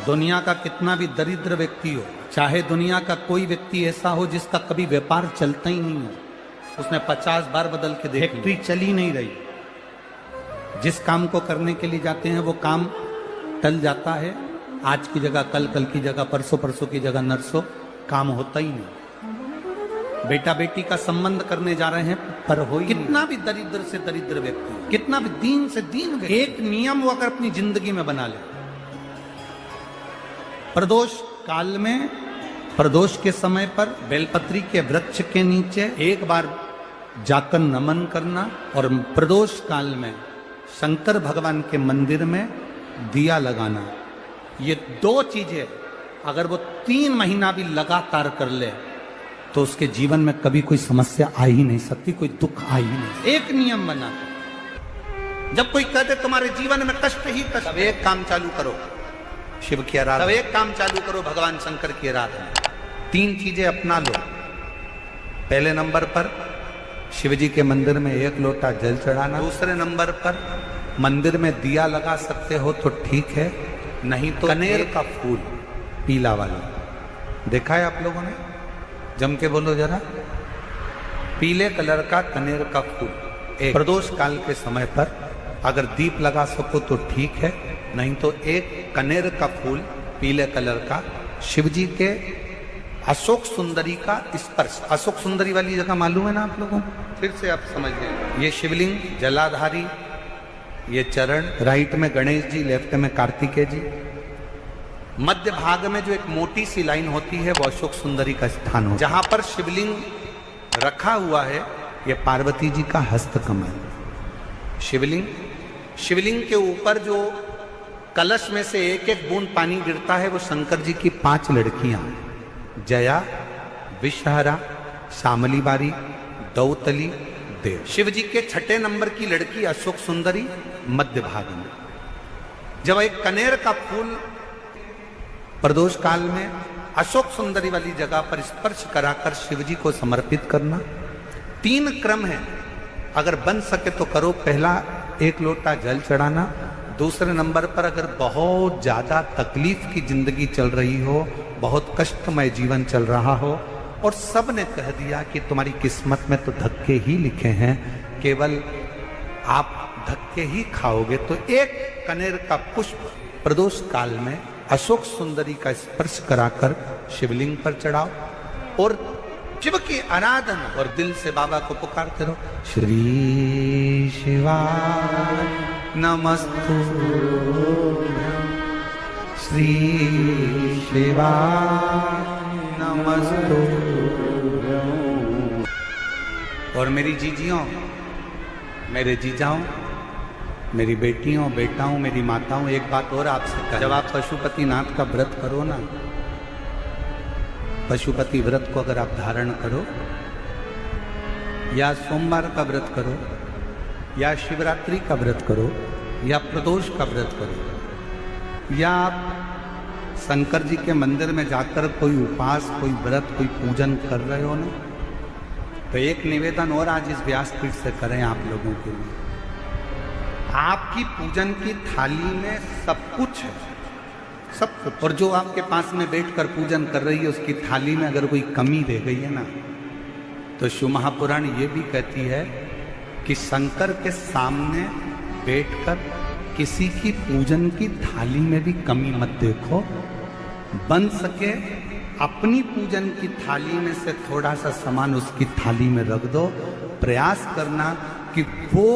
दुनिया का कितना भी दरिद्र व्यक्ति हो, चाहे दुनिया का कोई व्यक्ति ऐसा हो जिसका कभी व्यापार चलता ही नहीं हो, उसने 50 बार बदल के देख, फैक्ट्री चली नहीं रही, जिस काम को करने के लिए जाते हैं वो काम टल जाता है, आज की जगह कल, कल की जगह परसों, परसों की जगह नरसों, काम होता ही नहीं। बेटा बेटी का संबंध करने जा रहे हैं पर हो ही कितना भी दरिद्र से दरिद्र व्यक्ति, कितना भी दीन से दीन व्यक्ति, एक नियम वो अगर अपनी जिंदगी में बना ले, प्रदोष काल में, प्रदोष के समय पर बेलपत्री के वृक्ष के नीचे एक बार जाकर नमन करना, और प्रदोष काल में शंकर भगवान के मंदिर में दिया लगाना, ये दो चीजें अगर वो 3 महीना भी लगातार कर ले तो उसके जीवन में कभी कोई समस्या आ ही नहीं सकती, कोई दुख आ ही नहीं। एक नियम बना, जब कोई कहते तुम्हारे जीवन में कष्ट ही कष्ट, तब एक काम चालू करो, शिव की आराधना, तब एक काम चालू करो, भगवान शंकर की आराधना। 3 चीजें अपना लो। पहले नंबर पर शिव जी के मंदिर में 1 लोटा जल चढ़ाना, दूसरे नंबर पर मंदिर में दिया लगा सकते हो तो ठीक है, नहीं तो कनेर का फूल पीला वाला, देखा है आप लोगों ने? जम के बोलो जरा, पीले कलर का कनेर का फूल एक प्रदोष काल के समय पर अगर दीप लगा सको तो ठीक है, नहीं तो एक कनेर का फूल पीले कलर का, शिव जी के अशोक सुंदरी का स्पर्श, अशोक सुंदरी वाली जगह मालूम है ना आप लोगों को? फिर से आप समझ गए। ये शिवलिंग जलाधारी, ये चरण, राइट में गणेश जी, लेफ्ट में कार्तिकेय जी, मध्य भाग में जो एक मोटी सी लाइन होती है वो अशोक सुंदरी का स्थान हो। जहां पर शिवलिंग रखा हुआ है ये पार्वती जी का हस्त कमल। शिवलिंग के ऊपर जो कलश में से एक एक बूंद पानी गिरता है वो शंकर जी की 5 लड़कियां, जया, विषहरा, शामली बारी, दौतली, देव। शिव जी के 6ठे नंबर की लड़की अशोक सुंदरी मध्य भाग में। जब एक कनेर का फूल प्रदोष काल में अशोक सुंदरी वाली जगह पर स्पर्श कराकर शिव जी को समर्पित करना। 3 क्रम है, अगर बन सके तो करो। पहला 1 लोटा जल चढ़ाना, दूसरे नंबर पर अगर बहुत ज्यादा तकलीफ की जिंदगी चल रही हो, बहुत कष्टमय जीवन चल रहा हो और सब ने कह दिया कि तुम्हारी किस्मत में तो धक्के ही लिखे हैं, केवल आप धक्के ही खाओगे, तो 1 कनेर का पुष्प प्रदोष काल में अशोक सुंदरी का स्पर्श कराकर शिवलिंग पर चढ़ाओ और शिव की आराधना और दिल से बाबा को पुकारते रहो, श्री शिवाय नमस्तु, श्री शिवाय नमस्तु। और मेरी जीजियों, मेरे जीजाओं, मेरी बेटियों, बेटाओं, मेरी माताओं, एक बात और आपसे कहा, जब आप पशुपति नाथ का व्रत करो ना, पशुपति व्रत को अगर आप धारण करो, या सोमवार का व्रत करो, या शिवरात्रि का व्रत करो, या प्रदोष का व्रत करो, या आप शंकर जी के मंदिर में जाकर कोई उपास, कोई व्रत, कोई पूजन कर रहे हो ना, तो एक निवेदन और आज इस व्यासपीठ से करें आप लोगों के लिए। आपकी पूजन की थाली में सब कुछ है, सब कुछ, और जो आपके पास में बैठकर पूजन कर रही है उसकी थाली में अगर कोई कमी रह गई है ना, तो शिव महापुराण ये भी कहती है कि शंकर के सामने बैठकर किसी की पूजन की थाली में भी कमी मत देखो, बन सके अपनी पूजन की थाली में से थोड़ा सा सामान उसकी थाली में रख दो, प्रयास करना कि वो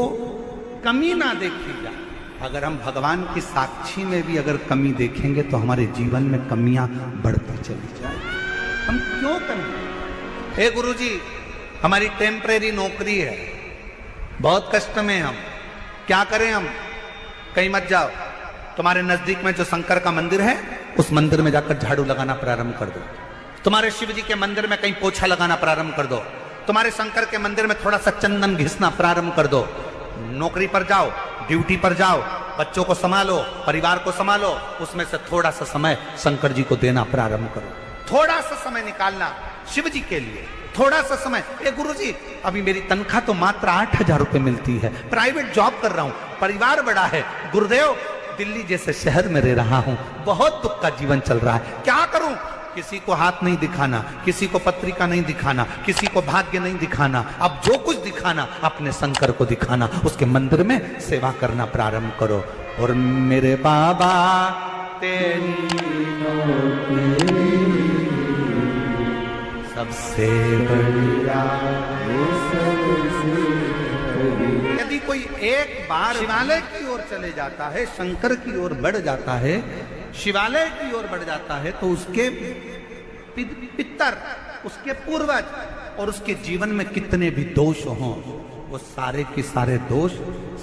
कमी ना देखी जाए। अगर हम भगवान की साक्षी में भी अगर कमी देखेंगे तो हमारे जीवन में कमियां बढ़ती चली जाएगी। हम क्यों कमी? हे गुरुजी, हमारी टेम्परेरी नौकरी है, बहुत कष्ट में, हम क्या करें? हम कहीं मत जाओ, तुम्हारे नजदीक में जो शंकर का मंदिर है उस मंदिर में जाकर झाड़ू लगाना प्रारंभ कर दो, तुम्हारे शिव जी के मंदिर में कहीं पोछा लगाना प्रारंभ कर दो, तुम्हारे शंकर के मंदिर में थोड़ा सा चंदन घिसना प्रारंभ कर दो। नौकरी पर जाओ, ड्यूटी पर जाओ, बच्चों को संभालो, परिवार को संभालो, उसमें से थोड़ा सा समय शंकर जी को देना प्रारंभ करो। थोड़ा सा समय निकालना शिव जी के लिए, थोड़ा सा समय। ए गुरुजी, अभी मेरी तनख्वाह तो मात्र 8,000 रुपए मिलती है, प्राइवेट जॉब कर रहा हूं, परिवार बड़ा है, गुरुदेव दिल्ली जैसे शहर में रह रहा हूं, बहुत दुख का जीवन चल रहा है, क्या करूं? किसी को हाथ नहीं दिखाना, किसी को पत्रिका नहीं दिखाना, किसी को भाग्य नहीं दिखाना, अब जो कुछ दिखाना अपने शंकर को दिखाना, उसके मंदिर में सेवा करना प्रारंभ करो। और मेरे बाबा तेरी सबसे बढ़िया, यदि कोई एक बार शिवालय की ओर चले जाता है, शंकर की ओर बढ़ जाता है, शिवालय की ओर बढ़ जाता है, तो उसके पितर, उसके पूर्वज और उसके जीवन में कितने भी दोष हों, वो सारे के सारे दोष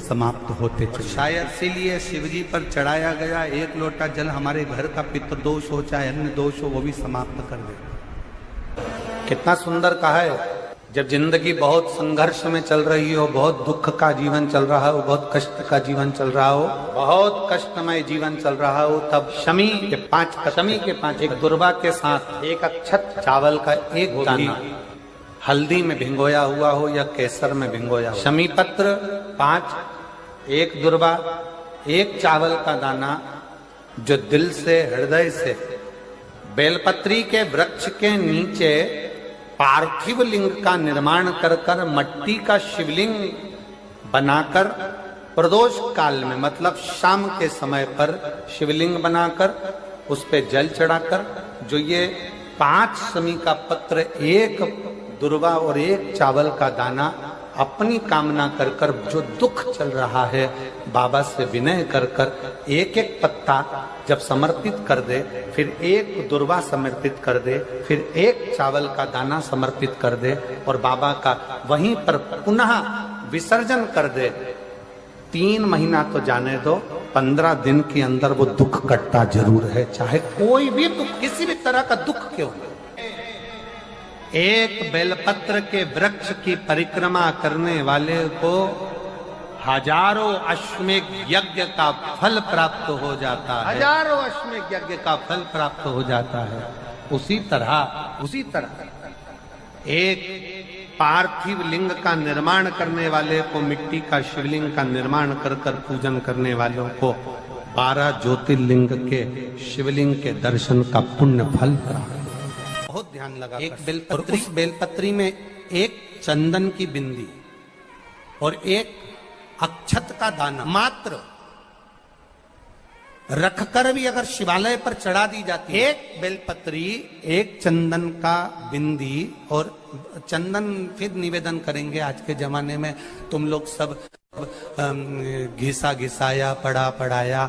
समाप्त होते चले। शायद इसीलिए शिव जी पर चढ़ाया गया एक लोटा जल हमारे घर का पितृदोष हो चाहे अन्य दोष हो, वो भी समाप्त कर दे। कितना सुंदर कहा है, जब जिंदगी बहुत संघर्ष में चल रही हो, बहुत दुख का जीवन चल रहा हो, बहुत कष्ट का जीवन चल रहा हो, बहुत कष्टमय जीवन चल रहा हो, तब शमी के 5 एक दुर्वा के साथ एक अक्षत चावल का एक दाना हल्दी में भिंगोया हुआ हो या केसर में भिंगोया हो, शमी पत्र 5, एक दुर्वा, एक चावल का दाना, जो दिल से हृदय से बेलपत्री के वृक्ष के नीचे पार्थिव लिंग का निर्माण कर कर मट्टी का शिवलिंग बनाकर प्रदोष काल में, मतलब शाम के समय पर शिवलिंग बनाकर उस पे जल चढ़ाकर, जो ये 5 शमी का पत्र, एक दुर्वा और एक चावल का दाना, अपनी कामना कर कर जो दुख चल रहा है बाबा से विनय कर कर एक एक पत्ता जब समर्पित कर दे, फिर एक दुर्वा समर्पित कर दे, फिर एक चावल का दाना समर्पित कर दे और बाबा का वहीं पर पुनः विसर्जन कर दे, 3 महीना तो जाने दो, 15 दिन के अंदर वो दुख कटता जरूर है, चाहे कोई भी दुख, किसी भी तरह का दुख क्यों हो। एक बेलपत्र के वृक्ष की परिक्रमा करने वाले को हजारों अश्वमेघ यज्ञ का फल प्राप्त हो जाता है, हजारों अश्वमेघ यज्ञ का फल प्राप्त हो जाता है। उसी तरह एक पार्थिव लिंग का निर्माण करने वाले को, मिट्टी का शिवलिंग का निर्माण कर कर पूजन करने वालों को 12 ज्योतिर्लिंग के शिवलिंग के दर्शन का पुण्य फल प्राप्त। बहुत ध्यान लगा, एक बेलपत्री, उस बेलपत्री में एक चंदन की बिंदी और एक अक्षत का दाना मात्र रखकर भी अगर शिवालय पर चढ़ा दी जाती, एक बेलपत्री, एक चंदन का बिंदी, और चंदन फिर निवेदन करेंगे आज के जमाने में तुम लोग सब घिसा घिसाया, पड़ा पड़ाया,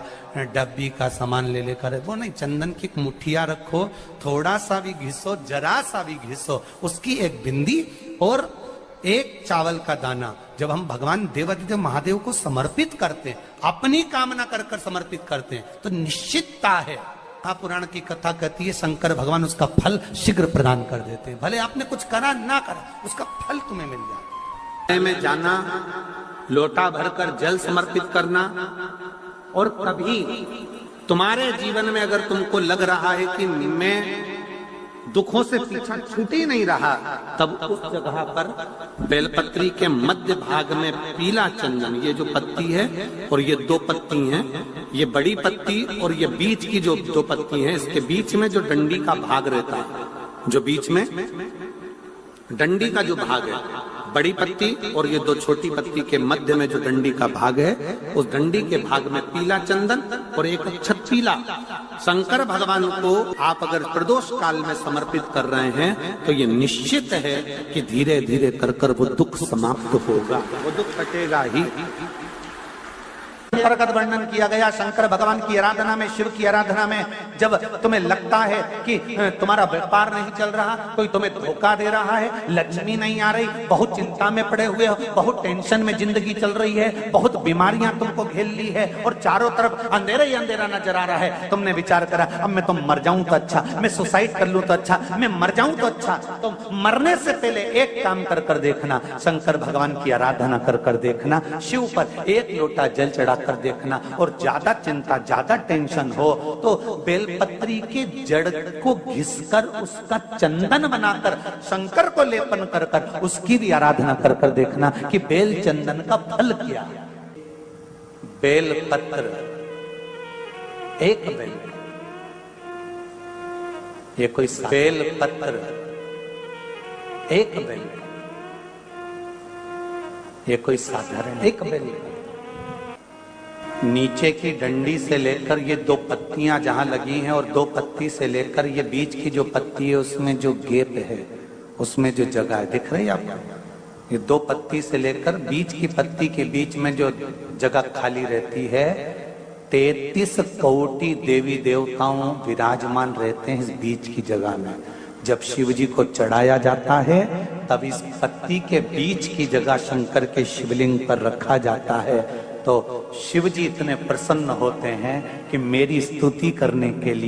डब्बी का सामान ले लेकर, वो नहीं, चंदन की एक मुठिया रखो, थोड़ा सा भी घिसो, जरा सा भी घिसो, उसकी एक बिंदी और एक चावल का दाना, जब हम भगवान देवाधिदेव महादेव को समर्पित करते हैं, अपनी कामना कर कर समर्पित करते हैं, तो निश्चितता है, पुराण की कथा कहती है शंकर भगवान उसका फल शीघ्र प्रदान कर देते हैं। भले आपने कुछ करा ना करा, उसका फल तुम्हें मिल जाए। में जाना, लोटा भरकर जल समर्पित करना, और कभी तुम्हारे जीवन में अगर तुमको लग रहा है कि मैं दुखों से पीछा छूट ही नहीं रहा, तब उस जगह पर बेलपत्री के मध्य भाग में पीला चंदन, ये जो पत्ती है और ये 2 पत्ती हैं, ये बड़ी पत्ती और ये बीच की जो 2 पत्ती हैं, इसके बीच में जो डंडी का भाग रहता है, जो बीच में डंडी का जो भाग है, बड़ी पत्ती और ये 2 छोटी पत्ती के मध्य में जो डंडी का भाग है, उस डंडी के भाग में पीला चंदन और एक अक्षत पीला, शंकर भगवान को आप अगर प्रदोष काल में समर्पित कर रहे हैं तो ये निश्चित है कि धीरे धीरे कर कर वो दुख समाप्त होगा, वो दुख कटेगा ही। प्रगत वर्णन किया गया शंकर भगवान की आराधना में, शिव की आराधना में, जब तुम्हें लगता है कि तुम्हारा व्यापार नहीं चल रहा, कोई तुम्हें धोखा दे रहा है, लक्ष्मी नहीं आ रही, बहुत चिंता में पड़े हुए हो, बहुत टेंशन में जिंदगी चल रही है, बहुत बीमारियां तुमको घेर ली है और चारों तरफ अंधेरा ही अंधेरा नजर आ रहा है, तुमने विचार करा अब मैं तो मर जाऊं तो अच्छा, मैं सुसाइड कर लूं तो अच्छा, मैं मर जाऊं तो अच्छा, तो मरने से पहले एक काम कर कर देखना, शंकर भगवान की आराधना कर कर देखना, शिव पर एक लोटा जल चढ़ा कर देखना, और ज्यादा चिंता, ज्यादा टेंशन हो तो बेलपत्री के जड़ को घिसकर उसका चंदन बनाकर शंकर को लेपन कर कर उसकी भी आराधना कर कर देखना कि बेल चंदन का फल क्या है। बेलपत्र एक बेल, ये कोई बेल पत्र, एक बेल, ये कोई साधारण एक बेल। नीचे की डंडी से लेकर ये दो पत्तियां जहां लगी हैं और दो पत्ती से लेकर ये बीच की जो पत्ती है उसमें जो गैप है, उसमें जो जगह है, दिख रही है आपको? ये दो पत्ती से लेकर बीच की पत्ती के बीच में जो जगह खाली रहती है, 33 कोटि देवी देवताओं विराजमान रहते हैं इस बीच की जगह में। जब शिव जी को चढ़ाया जाता है तब इस पत्ती के बीच की जगह शंकर के शिवलिंग पर रखा जाता है। तो शिव जी इतने प्रसन्न होते हैं कि मेरी स्तुति करने के लिए